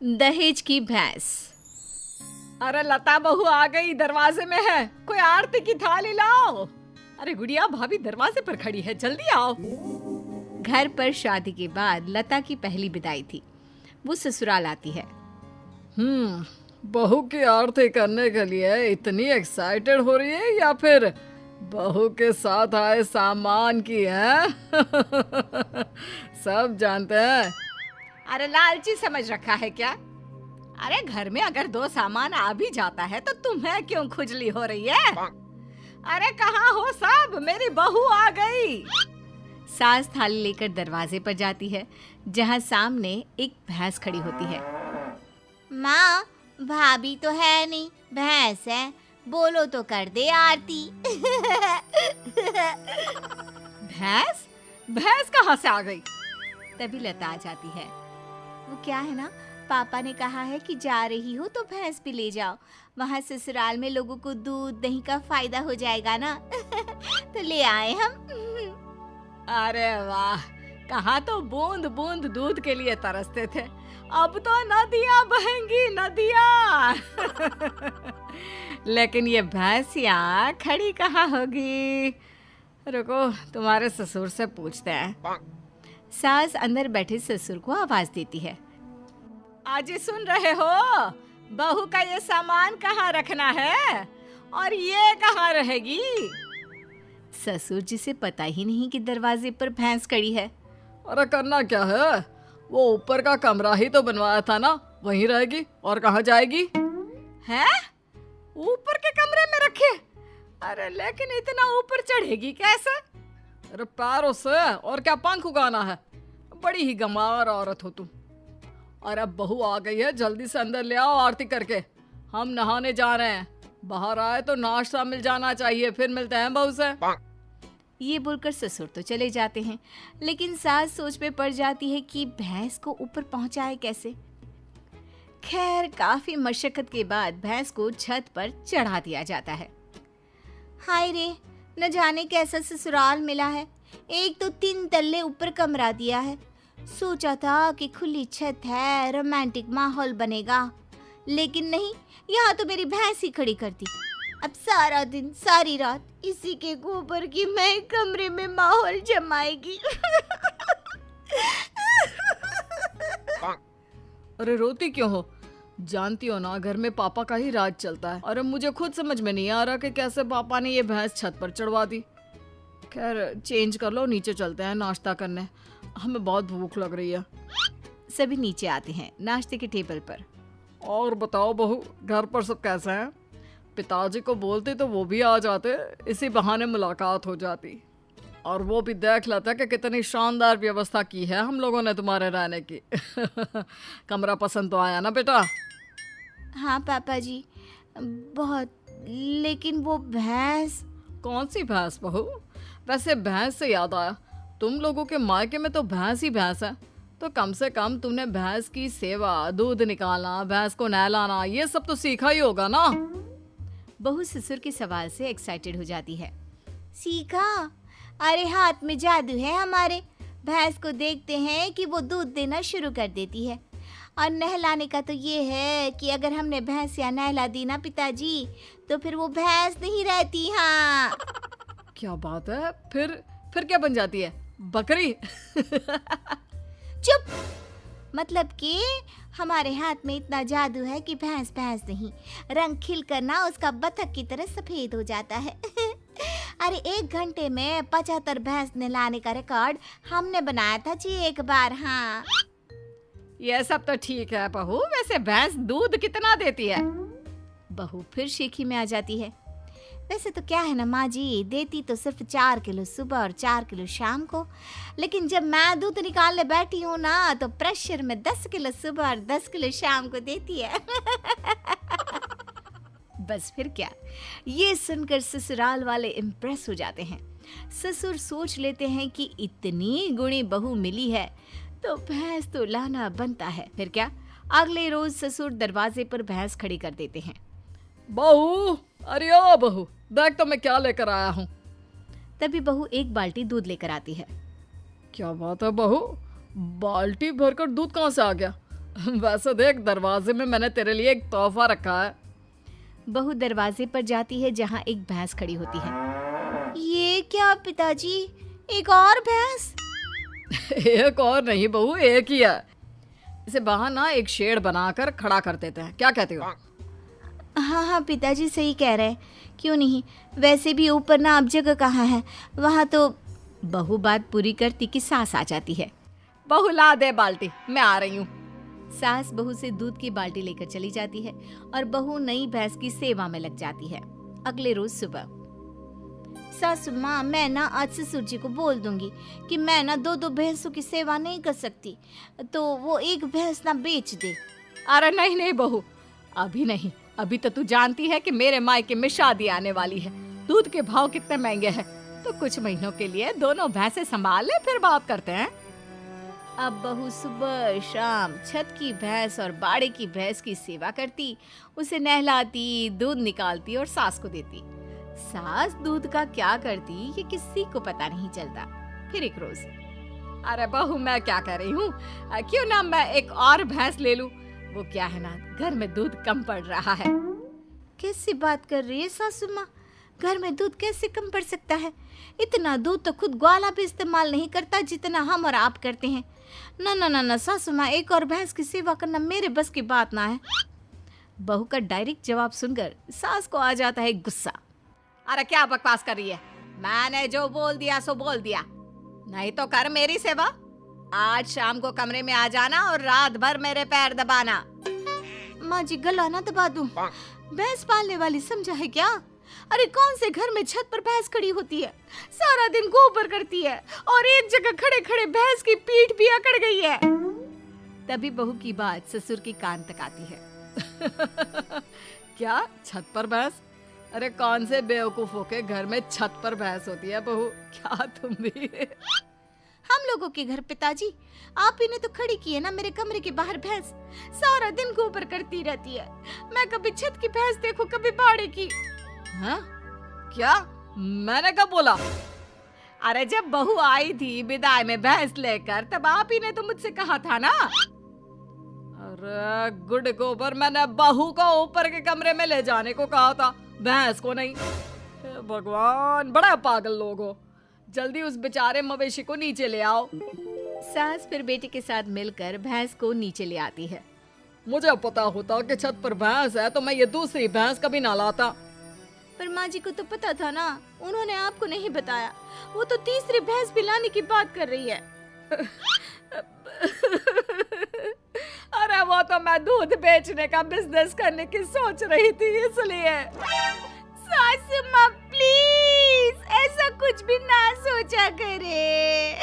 दहेज की भैंस। अरे लता बहू आ गई, दरवाजे में है। कोई आरती की थाली लाओ। अरे गुड़िया भाभी दरवाजे पर खड़ी है, जल्दी आओ। घर पर शादी के बाद लता की पहली विदाई थी। वो ससुराल आती है। बहू की आरती करने के लिए इतनी एक्साइटेड हो रही है या फिर बहू के साथ आए सामान की है? सब जानते हैं। अरे लालची समझ रखा है क्या? अरे घर में अगर 2 सामान आ भी जाता है तो तुम्हें क्यों खुजली हो रही है? अरे कहाँ हो सब? मेरी बहू आ गई। सास थाली लेकर दरवाजे पर जाती है, जहाँ सामने एक भैंस खड़ी होती है। माँ, भाभी तो है नहीं, भैंस है। बोलो तो कर दे आरती। भैंस? भैंस कहाँ से आ गई? तभी लता आ जाती है। वो क्या है ना, पापा ने कहा है कि जा रही हो तो भैंस भी ले जाओ, वहाँ ससुराल में लोगों को दूध दही का फायदा हो जाएगा ना। तो ले आए हम। अरे वाह, कहाँ तो बूंद बूंद दूध के लिए तरसते थे, अब तो नदियाँ बहेंगी नदियाँ। लेकिन ये भैंसियाँ खड़ी कहाँ होगी? रुको, तुम्हारे ससुर से पूछते हैं। सास अंदर बैठे ससुर को आवाज देती है। आज सुन रहे हो? बहू का ये सामान कहाँ रखना है और ये कहाँ रहेगी? ससुर जिसे पता ही नहीं कि दरवाजे पर भैंस खड़ी है। अरे करना क्या है, वो ऊपर का कमरा ही तो बनवाया था ना, वहीं रहेगी और कहाँ जाएगी? हैं? ऊपर के कमरे में रखे? अरे लेकिन इतना ऊपर चढ़ेगी कैसे? अरे पैरों से, और क्या पंख उगाना है? बड़ी ही गंवार औरत हो तुम। और अब बहू आ गई है, जल्दी से अंदर ले आओ आरती करके, हम नहाने जा रहे हैं। बाहर आए तो नाश्ता मिल जाना चाहिए, फिर मिलते हैं बहू से। ये बोलकर ससुर तो चले जाते हैं, लेकिन सास सोच में पड़ जाती है कि भैंस को ऊपर पहुंचाए कैसे। खैर काफी मशक्कत के बाद भैंस को छत पर चढ़ा दिया जाता है। हाय रे, न जाने कैसा ससुराल मिला है। एक तो 3 तल्ले ऊपर कमरा दिया है। सोचा था कि खुली छत है, रोमांटिक माहौल बनेगा, लेकिन नहीं, यहाँ तो मेरी भैंस ही खड़ी कर दी। अब सारा दिन सारी रात इसी के गोबर की मैं कमरे में माहौल जमाएगी। अरे रोती क्यों हो? जानती हो ना, घर में पापा का ही राज चलता है। और अब मुझे खुद समझ में नहीं आ रहा कि कैसे पापा ने ये भैंस छत पर चढ़वा दी। खैर चेंज कर लो, नीचे चलते हैं नाश्ता करने, हमें बहुत भूख लग रही है। सभी नीचे आते हैं नाश्ते के टेबल पर। और बताओ बहू, घर पर सब कैसे हैं? पिताजी को बोलते तो वो भी आ जाते, इसी बहाने मुलाकात हो जाती। और वो भी देख लेते कि कितनी शानदार व्यवस्था की है हम लोगों ने तुम्हारे रहने की। कमरा पसंद तो आया ना बेटा? हाँ पापा जी, बहुत। लेकिन वो भैंस। कौन सी भैंस बहू? वैसे भैंस से याद आया, तुम लोगों के मायके में तो भैंस ही भैंस है, तो कम से कम तुमने भैंस की सेवा, दूध निकालना, भैंस को नहलाना, ये सब तो सीखा ही होगा ना? बहू ससुर के सवाल से एक्साइटेड हो जाती है। सीखा? अरे हाथ में जादू है हमारे। भैंस को देखते हैं कि वो दूध देना शुरू कर देती है, और नहलाने का तो ये है कि अगर हमने भैंस या नहला दी ना पिताजी, तो फिर वो भैंस नहीं रहती। हाँ। क्या बात है? फिर क्या बन जाती है? बकरी? चुप। मतलब कि हमारे हाथ में इतना जादू है कि भैंस भैंस नहीं, रंग खिल कर ना उसका बतख की तरह सफेद हो जाता है। अरे 1 घंटे में 75 भैंस नहलाने का रिकॉर्ड हमने बनाया था जी एक बार। हाँ, ये सब तो ठीक है बहू, वैसे भैंस दूध कितना देती है? बहू फिर शेखी में आ जाती है। वैसे तो क्या है ना माँ जी, देती तो सिर्फ 4 किलो सुबह और 4 किलो शाम को, लेकिन जब मैं दूध निकालने बैठी हूँ ना, तो प्रेशर में 10 किलो सुबह और 10 किलो शाम को देती है। बस फिर क्या, ये सुनकर ससुराल वाले इम्प्रेस हो जाते हैं। ससुर सोच लेते हैं कि इतनी गुणी बहू मिली है तो भैंस तो लाना बनता है। फिर क्या, अगले रोज ससुर दरवाजे पर भैंस खड़ी कर देते हैं। बहू, अरे ओ बहू, देख तो मैं क्या लेकर आया हूँ। तभी बहू एक बाल्टी दूध लेकर आती है। क्या बात है बहू, बाल्टी भरकर दूध कहाँ से आ गया? वैसे देख, दरवाजे में मैंने तेरे लिए एक तोहफा रखा है। बहू दरवाजे पर जाती है जहाँ एक भैंस खड़ी होती है। ये क्या पिताजी, एक और भैंस? एक और नहीं बहू, एक ही है। इसे बाहर ना एक शेड बनाकर खड़ा कर देते हैं, क्या कहते हो? हाँ हाँ पिताजी सही कह रहे हैं, क्यों नहीं। वैसे भी ऊपर ना अब जगह कहाँ है, वहाँ तो। बहू बात पूरी करती कि सास आ जाती है। बहू ला दे बाल्टी, मैं आ रही हूँ। सास बहू से दूध की बाल्टी लेकर चली जाती है और बहू नई भैंस की सेवा में लग जाती है। अगले रोज सुबह सासू माँ, मैं ना आज ससुर जी को बोल दूंगी कि मैं ना दो दो भैंसों की सेवा नहीं कर सकती, तो वो एक भैंस ना बेच दे। अरे नहीं नहीं बहू, अभी नहीं। अभी तो तू जानती है कि मेरे मायके में शादी आने वाली है, दूध के भाव कितने महंगे हैं। तो कुछ महीनों के लिए दोनों भैंसे संभाल ले, फिर बात करते हैं। अब बहू सुबह शाम छत की भैंस और बाड़े की भैंस की सेवा करती, उसे नहलाती, दूध निकालती और सास को देती। सास दूध का क्या करती ये किसी को पता नहीं चलता। फिर एक रोज, अरे बहू, मैं क्या कह रही हूँ, क्यों ना मैं एक और भैंस ले लूं। वो क्या है ना, घर में दूध कम पड़ रहा है। कैसी बात कर रही है सासू माँ, घर में दूध कैसे कम पड़ सकता है? इतना दूध तो खुद ग्वाला भी इस्तेमाल नहीं करता जितना हम और आप करते हैं। ना ना ना ना सासू माँ, एक और भैंस की सेवा करना मेरे बस की बात ना है। बहू का डायरेक्ट जवाब सुनकर सास को आ जाता है गुस्सा। अरे क्या बकवास कर रही है, मैंने जो बोल दिया सो बोल दिया, नहीं तो कर मेरी सेवा। आज शाम को कमरे में आ जाना और रात भर मेरे पैर दबाना। माँ जी, गला ना दबा दूं, भैंस पालने वाली समझा है क्या? अरे कौन से घर में छत पर भैंस खड़ी होती है, सारा दिन गोबर करती है और एक जगह खड़े खड़े भैंस की पीठ भी अकड़ गई है। तभी बहू की बात ससुर की कान तक आती है। क्या छत पर भैंस? अरे कौन से बेवकूफों के घर में छत पर भैंस होती है बहू, क्या तुम भी? हम लोगों के घर पिताजी, आप ही ने तो खड़ी की है ना मेरे कमरे के बाहर भैंस, सारा दिन गोबर करती रहती है। मैं कभी छत की भैंस देखो, कभी बाड़े की। हाँ? क्या? मैंने कब बोला? अरे जब बहू आई थी विदाई में भैंस लेकर, तब आप ही ने तो मुझसे कहा था ना। अरे गुड गोबर, मैंने बहू को ऊपर के कमरे में ले जाने को कहा था, भैंस को नहीं। हे भगवान, बड़ा पागल लोग हो। जल्दी उस बेचारे मवेशी को नीचे ले आओ। सास फिर बेटे के साथ मिलकर भैंस को नीचे ले आती है। मुझे पता होता कि छत पर भैंस है तो मैं ये दूसरी भैंस कभी ना लाता। पर माँ जी को तो पता था ना, उन्होंने आपको नहीं बताया। वो तो तीसरी भैंस भी लाने की बात कर रही है। अरे वो तो मैं दूध बेचने का बिजनेस करने की सोच रही थी, इसलिए। सासू माँ प्लीज ऐसा कुछ भी ना सोचा करे।